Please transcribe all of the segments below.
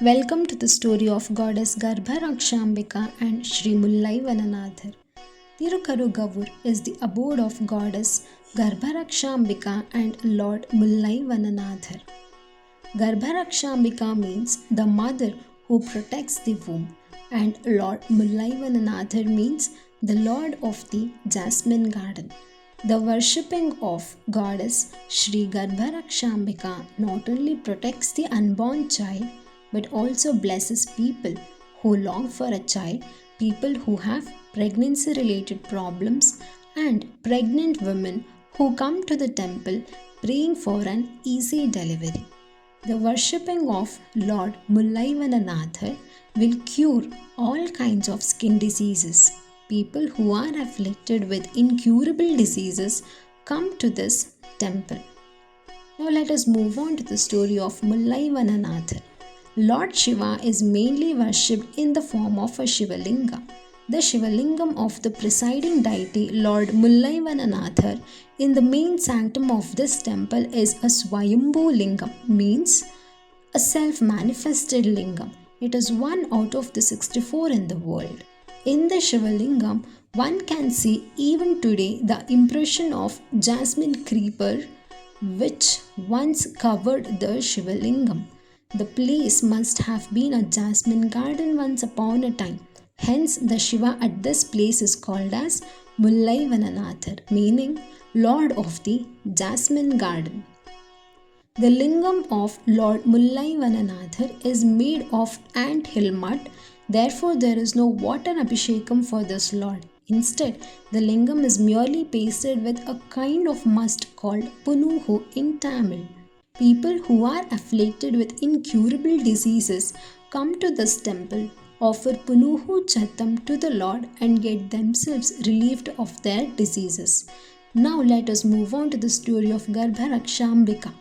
Welcome to the story of goddess Garbharakshambika and Sri Mullaivana Nathar. Tirukkarugavur is the abode of goddess Garbharakshambika and Lord Mullaivana Nathar. Garbharakshambika means the mother who protects the womb, and Lord Mullaivana Nathar means the Lord of the Jasmine Garden. The worshipping of goddess Sri Garbharakshambika not only protects the unborn child but also blesses people who long for a child, people who have pregnancy related problems, and pregnant women who come to the temple praying for an easy delivery. The worshipping of Lord Mullaivana Nathar will cure all kinds of skin diseases. People who are afflicted with incurable diseases come to this temple. Now let us move on to the story of Mullaivana Nathar. Lord Shiva is mainly worshipped in the form of a Shivalinga. The Shivalingam of the presiding deity Lord Mullaivana Nathar in the main sanctum of this temple is a Swayambhu Lingam, means a self-manifested lingam. It is one out of the 64 in the world. In the Shivalingam, one can see even today the impression of jasmine creeper which once covered the Shivalingam. The place must have been a jasmine garden once upon a time. Hence, the Shiva at this place is called as Mullaivana Nathar, meaning Lord of the Jasmine Garden. The lingam of Lord Mullaivana Nathar is made of ant hill mud, therefore, there is no water abhishekam for this Lord. Instead, the lingam is merely pasted with a kind of must called punuhu in Tamil. People who are afflicted with incurable diseases come to this temple, offer Punuhu Chattam to the Lord, and get themselves relieved of their diseases. Now let us move on to the story of Garbharakshambika.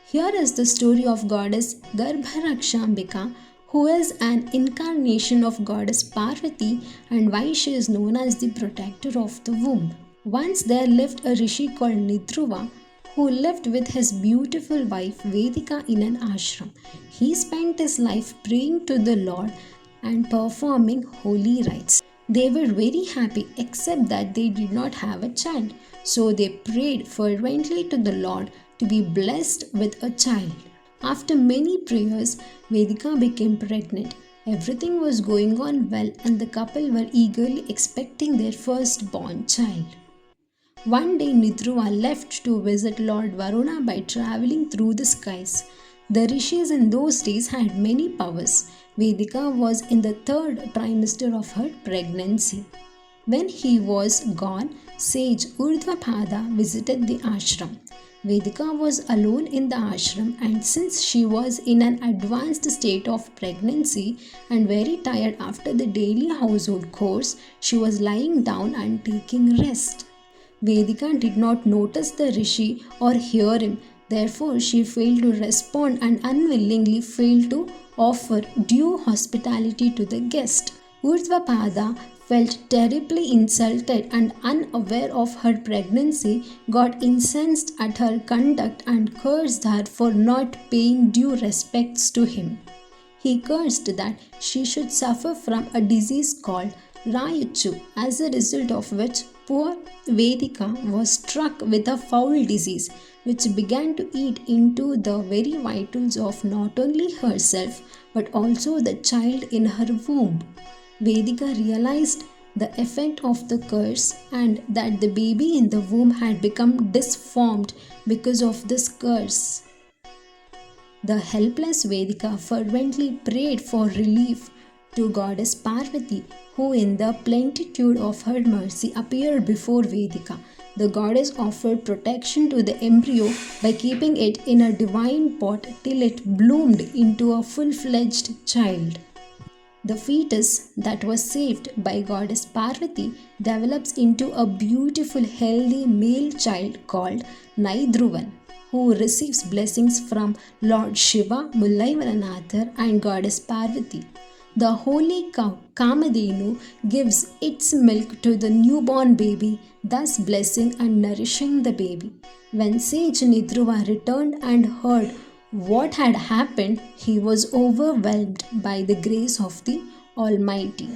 Here is the story of goddess Garbharakshambika, who is an incarnation of goddess Parvati, and why she is known as the protector of the womb. Once there lived a rishi called Nidruva, who lived with his beautiful wife Vedika in an ashram. He spent his life praying to the Lord and performing holy rites. They were very happy except that they did not have a child. So they prayed fervently to the Lord to be blessed with a child. After many prayers, Vedika became pregnant. Everything was going on well and the couple were eagerly expecting their firstborn child. One day Nidruva left to visit Lord Varuna by travelling through the skies. The rishis in those days had many powers. Vedika was in the third trimester of her pregnancy. When he was gone, sage Urdhvapada visited the ashram. Vedika was alone in the ashram, and since she was in an advanced state of pregnancy and very tired after the daily household chores, she was lying down and taking rest. Vedika did not notice the rishi or hear him, therefore she failed to respond and unwillingly failed to offer due hospitality to the guest. Urdhvapada felt terribly insulted and, unaware of her pregnancy, got incensed at her conduct and cursed her for not paying due respects to him. He cursed that she should suffer from a disease called Rayuchu, as a result of which poor Vedika was struck with a foul disease which began to eat into the very vitals of not only herself but also the child in her womb. Vedika realized the effect of the curse and that the baby in the womb had become disformed because of this curse. The helpless Vedika fervently prayed for relief to goddess Parvati, who in the plenitude of her mercy appeared before Vedika. The goddess offered protection to the embryo by keeping it in a divine pot till it bloomed into a full-fledged child. The fetus that was saved by goddess Parvati develops into a beautiful healthy male child called Naidruvan, who receives blessings from Lord Shiva, Mullaivana Nathar and goddess Parvati. The holy cow Kamadhenu gives its milk to the newborn baby, thus blessing and nourishing the baby. When sage Nidruva returned and heard what had happened, he was overwhelmed by the grace of the Almighty.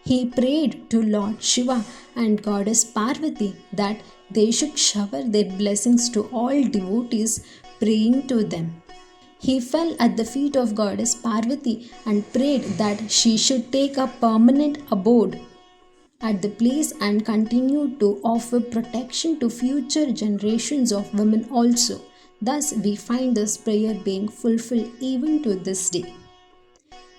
He prayed to Lord Shiva and Goddess Parvati that they should shower their blessings to all devotees praying to them. He fell at the feet of Goddess Parvati and prayed that she should take a permanent abode at the place and continue to offer protection to future generations of women also. Thus, we find this prayer being fulfilled even to this day.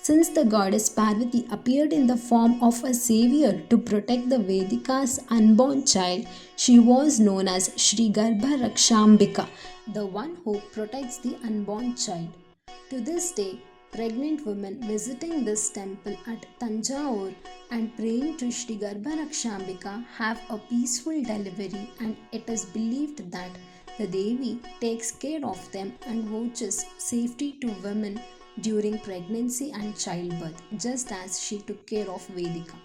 Since the goddess Parvati appeared in the form of a savior to protect the Vedika's unborn child, she was known as Sri Garbharakshambika, the one who protects the unborn child. To this day, pregnant women visiting this temple at Tanjore and praying to Sri Garbharakshambika have a peaceful delivery, and it is believed that the Devi takes care of them and vouches safety to women during pregnancy and childbirth, just as she took care of Vedika.